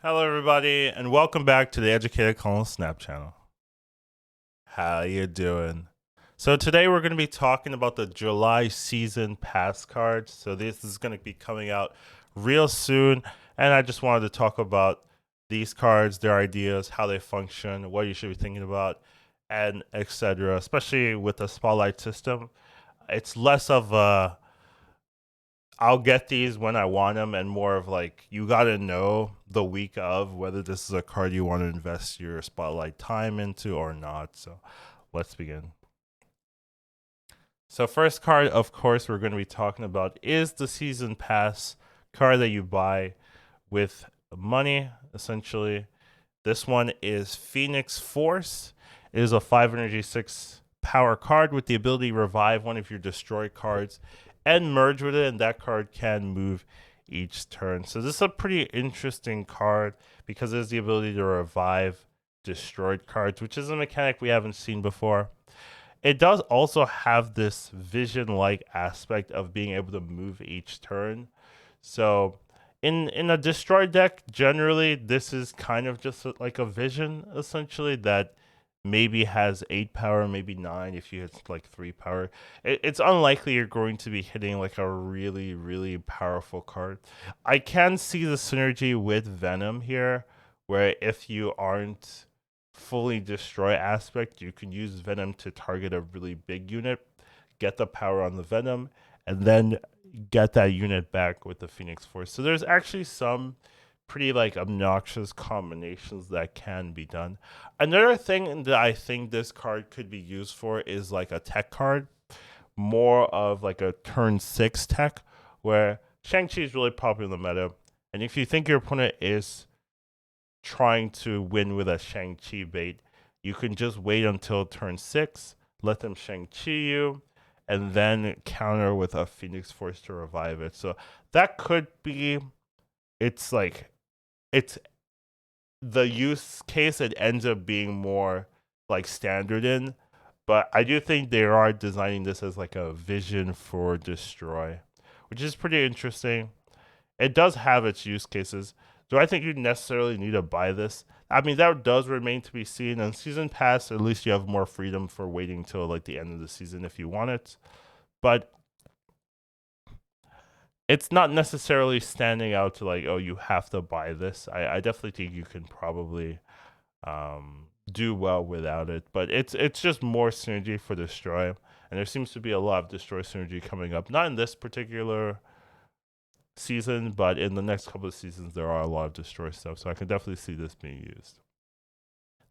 Hello, everybody, and welcome back to the Educated Colonel Snap channel. How you doing? So today we're going to be talking about the July season pass cards. So this is going to be coming out real soon, and I just wanted to talk about these cards, their ideas, how they function, what you should be thinking about, and etc. Especially with the spotlight system, it's less of a I'll get these when I want them, and more of like you got to know the week of whether this is a card you want to invest your spotlight time into or not. So let's begin. So, first card, of course, we're going to be talking about is the season pass card that you buy with money, essentially. This one is Phoenix Force. It is a 5 energy 6 power card with the ability to revive one of your destroy cards and merge with it, and that card can move each turn. So this is a pretty interesting card because it has the ability to revive destroyed cards, which is a mechanic we haven't seen before. It does also have this vision-like aspect of being able to move each turn. So in a destroy deck, generally this is kind of just like a vision essentially that maybe has 8 power, maybe 9 if you hit like 3 power. It's unlikely you're going to be hitting like a really powerful card. I can see the synergy with Venom here, where if you aren't fully destroy aspect, you can use Venom to target a really big unit, get the power on the Venom, and then get that unit back with the Phoenix Force. So there's actually some pretty like obnoxious combinations that can be done. Another thing that I think this card could be used for is like a tech card, more of like a turn 6 tech, where Shang-Chi is really popular in the meta. And if you think your opponent is trying to win with a Shang-Chi bait, you can just wait until turn 6, let them Shang-Chi you, and then counter with a Phoenix Force to revive it. So that could be, it's like, it's the use case it ends up being more like standard in, but I do think they are designing this as like a vision for destroy, which is pretty interesting. It does have its use cases. Do I think you necessarily need to buy this? I mean, that does remain to be seen. And season pass, at least you have more freedom for waiting till like the end of the season if you want it. But it's not necessarily standing out to like, oh, you have to buy this. I definitely think you can probably do well without it. But it's just more synergy for destroy, and there seems to be a lot of destroy synergy coming up. Not in this particular season, but in the next couple of seasons, there are a lot of destroy stuff. So I can definitely see this being used.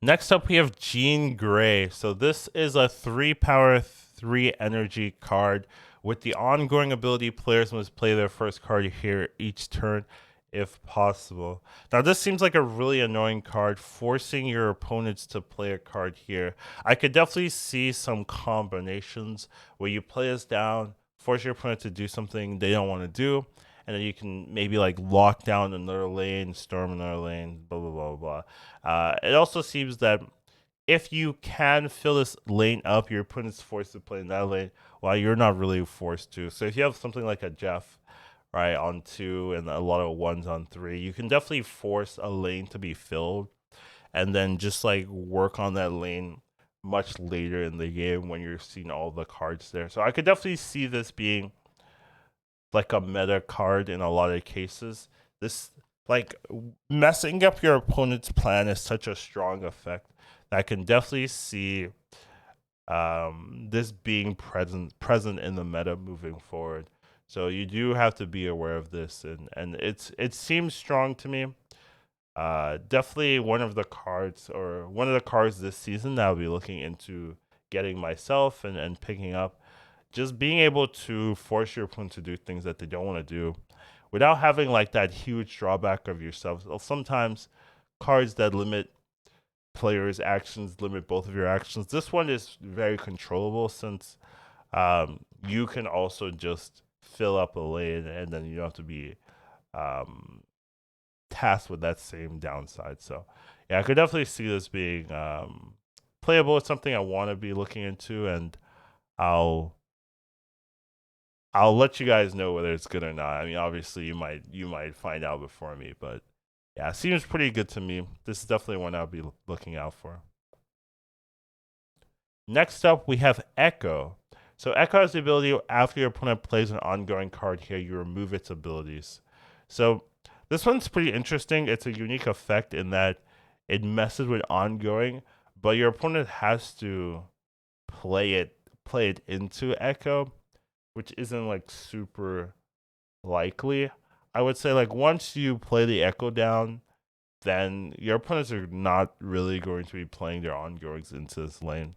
Next up, we have Jean Grey. So this is a 3 power, 3 energy card with the ongoing ability players must play their first card here each turn if possible. Now, this seems like a really annoying card, forcing your opponents to play a card here. I could definitely see some combinations where you play this down, force your opponent to do something they don't want to do, and then you can maybe like lock down another lane, storm another lane, blah blah blah. It also seems that if you can fill this lane up, your opponent's forced to play in that lane, while you're not really forced to. So if you have something like a Jeff, right, on 2 and a lot of ones on 3, you can definitely force a lane to be filled, and then just like work on that lane much later in the game when you're seeing all the cards there. So I could definitely see this being like a meta card in a lot of cases. This like messing up your opponent's plan is such a strong effect that I can definitely see this being present in the meta moving forward. So you do have to be aware of this, and it seems strong to me. Definitely one of the cards or one of the cards this season that I'll be looking into getting myself and picking up, just being able to force your opponent to do things that they don't want to do without having like that huge drawback of yourself. Sometimes cards that limit players' actions limit both of your actions. This one is very controllable since you can also just fill up a lane and then you don't have to be um, tasked with that same downside. So yeah, I could definitely see this being playable. It's something I want to be looking into, and I'll I'll let you guys know whether it's good or not. I mean, obviously you might find out before me, but Yeah, seems pretty good to me. This is definitely one I'll be looking out for. Next up, we have Echo. So Echo has the ability after your opponent plays an ongoing card here, you remove its abilities. So this one's pretty interesting. It's a unique effect in that it messes with ongoing, but your opponent has to play it into Echo, which isn't like super likely. I would say like once you play the Echo down, then your opponents are not really going to be playing their ongoings into this lane.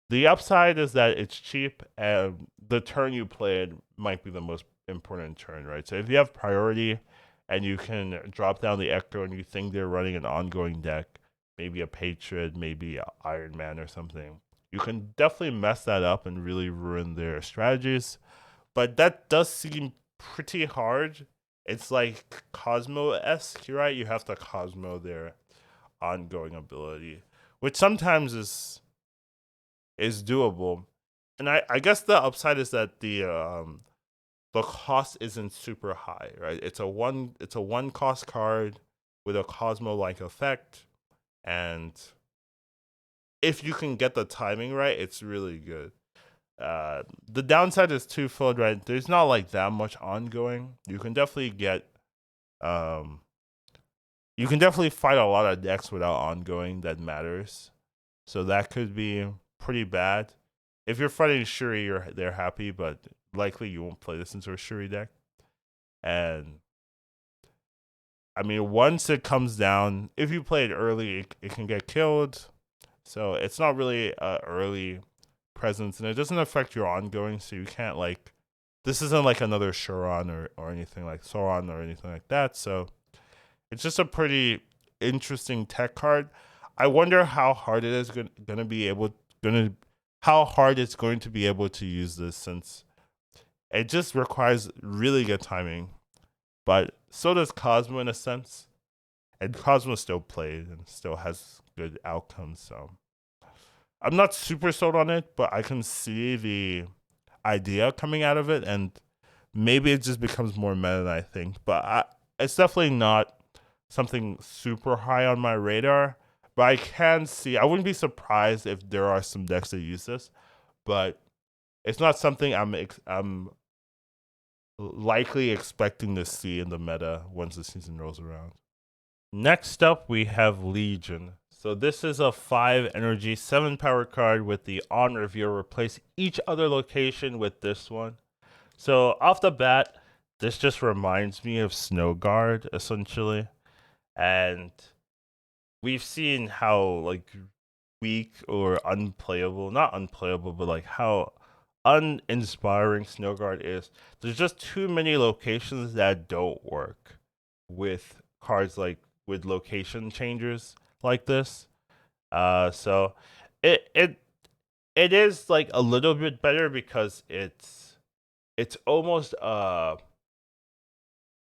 The upside is that it's cheap, and the turn you played might be the most important turn, right? So if you have priority and you can drop down the Echo and you think they're running an ongoing deck, maybe a Patriot, maybe a Iron Man or something, you can definitely mess that up and really ruin their strategies. But that does seem pretty hard. It's like Cosmo esque, right? You have to Cosmo their ongoing ability, which sometimes is doable. And I guess the upside is that the cost isn't super high, right? It's a one cost card with a Cosmo like effect, and if you can get the timing right, it's really good. The downside is twofold, right? There's not like that much ongoing. Um you can definitely fight a lot of decks without ongoing that matters. So that could be pretty bad. If you're fighting Shuri, they're happy, but likely you won't play this into a Shuri deck. And I mean, once it comes down, if you play it early, it can get killed. So it's not really a early presence, and it doesn't affect your ongoing. So you can't like, this isn't like another Shuron or anything like Sauron or anything like that. So it's just a pretty interesting tech card. I wonder how hard it is gonna be able gonna how hard it's going to be able to use this, since it just requires really good timing. But so does Cosmo in a sense, and Cosmo still played and still has good outcomes. So I'm not super sold on it, but I can see the idea coming out of it, and maybe it just becomes more meta than I think. But it's definitely not something super high on my radar. But I can see, I wouldn't be surprised if there are some decks that use this, but it's not something I'm likely expecting to see in the meta once the season rolls around. Next up, we have Legion. So this is a 5 energy, 7 power card with the on reveal. Replace each other location with this one. So off the bat, this just reminds me of Snow Guard, essentially. And we've seen how like weak or unplayable, not unplayable, but like how uninspiring Snow Guard is. There's just too many locations that don't work with cards like with location changers like this. So it it it is like a little bit better because it's almost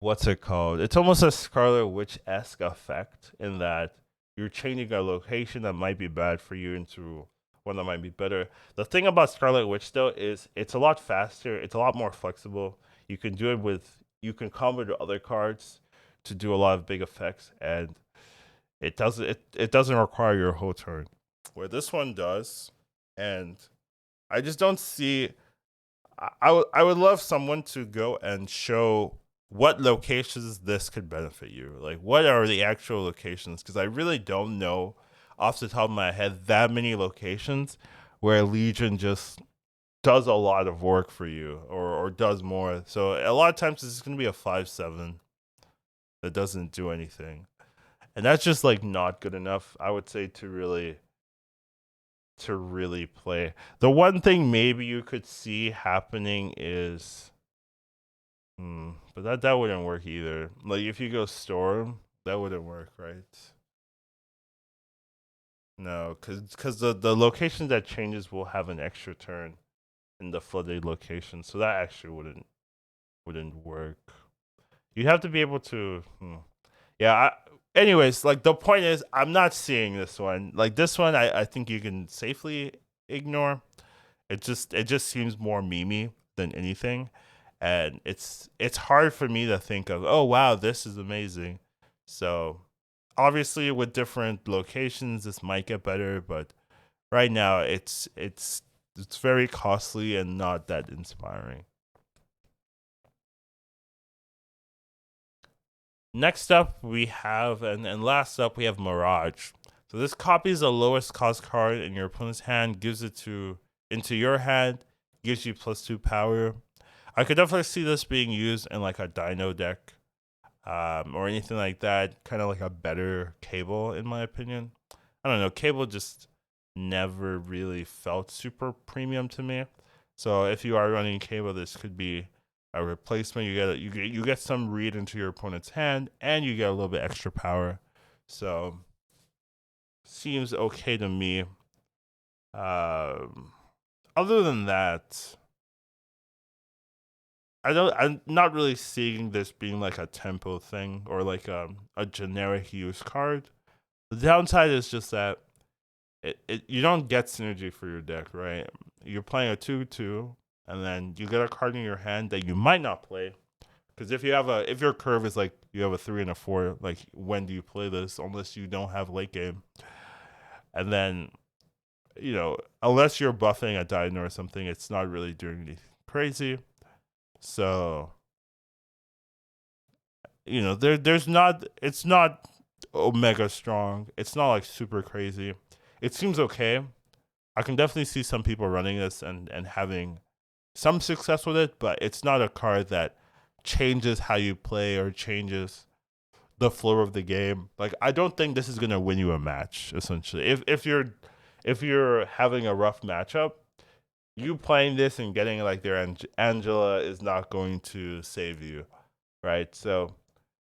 what's it called? It's almost a Scarlet Witch esque effect in that you're changing a location that might be bad for you into one that might be better. The thing about Scarlet Witch though is it's a lot faster, it's a lot more flexible. You can combo with other cards to do a lot of big effects, and it doesn't require your whole turn. Where this one does, and I just don't see I would love someone to go and show what locations this could benefit you. Like, what are the actual locations? Because I really don't know off the top of my head that many locations where Legion just does a lot of work for you or does more. So a lot of times it's going to be a 5/7 that doesn't do anything. And that's just like not good enough, I would say, to really play. The one thing maybe you could see happening is but that wouldn't work either. Like if you go Storm, that wouldn't work, right? No, cause the location that changes will have an extra turn in the flooded location, so that actually wouldn't work. You have to be able to. Yeah. Anyways, like the point is, I'm not seeing this one. Like this one, I think you can safely ignore. It just seems more memey than anything, and it's hard for me to think of, oh wow, this is amazing. So obviously with different locations this might get better, but right now it's very costly and not that inspiring. Next up we have and last up we have Mirage. So this copies the lowest cost card in your opponent's hand, gives it to into your hand, gives you +2 power. I could definitely see this being used in like a Dino deck, or anything like that. Kind of like a better Cable, in my opinion. I don't know. Cable just never really felt super premium to me. So if you are running Cable, this could be a replacement. You get some read into your opponent's hand, and you get a little bit extra power. So seems okay to me. Um, Other than that, I'm not really seeing this being like a tempo thing or like a generic use card. The downside is just that you don't get synergy for your deck, right? You're playing a 2/2, and then you get a card in your hand that you might not play. Because if your curve is like you have a 3 and a 4, like when do you play this? Unless you don't have late game, and then unless you're buffing a Dino or something, it's not really doing anything crazy. So there's not it's not omega strong. It's not like super crazy. It seems okay. I can definitely see some people running this and having some success with it, but it's not a card that changes how you play or changes the flow of the game. Like I don't think this is gonna win you a match. Essentially, if you're having a rough matchup, you playing this and getting like their Angela is not going to save you, right? So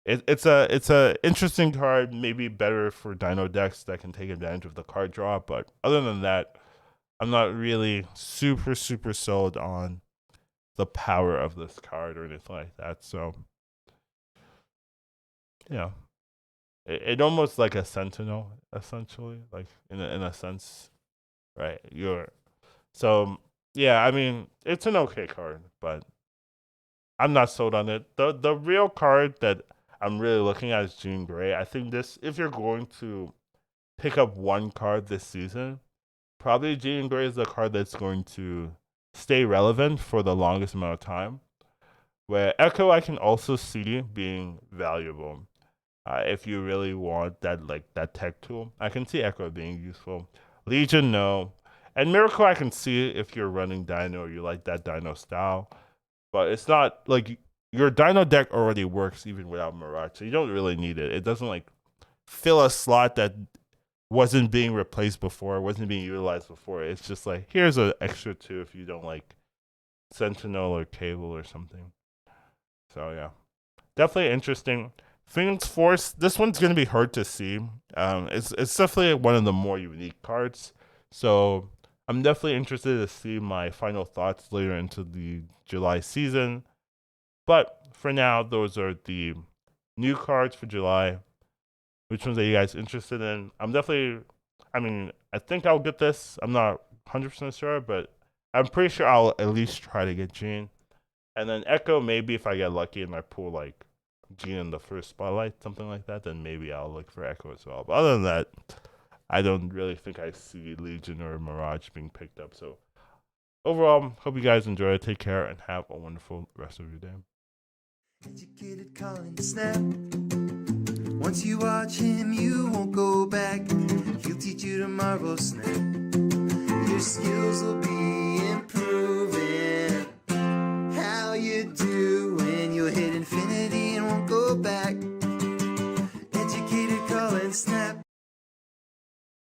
it's a interesting card, maybe better for Dino decks that can take advantage of the card draw. But other than that, I'm not really super sold on the power of this card or anything like that. So yeah, it almost like a Sentinel essentially, like in a sense, right? Yeah. I mean, it's an okay card, but I'm not sold on it. The real card that I'm really looking at is Jean Grey. I think if you're going to pick up one card this season, probably Jean Grey is the card that's going to stay relevant for the longest amount of time. Where Echo I can also see being valuable. If you really want that tech tool, I can see Echo being useful. Legion, no. And Miracle I can see if you're running Dino or you like that Dino style. But it's not like your Dino deck already works even without Mirage, so you don't really need it. It doesn't like fill a slot that wasn't being replaced before, wasn't being utilized before. It's just like here's an extra 2 if you don't like Sentinel or Cable or something. So yeah, definitely interesting. Phoenix Force. This one's gonna be hard to see. It's definitely one of the more unique cards. So I'm definitely interested to see my final thoughts later into the July season. But for now, those are the new cards for July. Which ones are you guys interested in? I think I'll get this. I'm not 100% sure, but I'm pretty sure I'll at least try to get Jean. And then Echo, maybe if I get lucky and I pull like Jean in the first spotlight, something like that, then maybe I'll look for Echo as well. But other than that, I don't really think I see Legion or Mirage being picked up. So overall, hope you guys enjoy it. Take care and have a wonderful rest of your day. Educated calling snap. Once you watch him, you won't go back. He'll teach you tomorrow, snap. Your skills will be improving. How you do when you'll hit infinity and won't go back.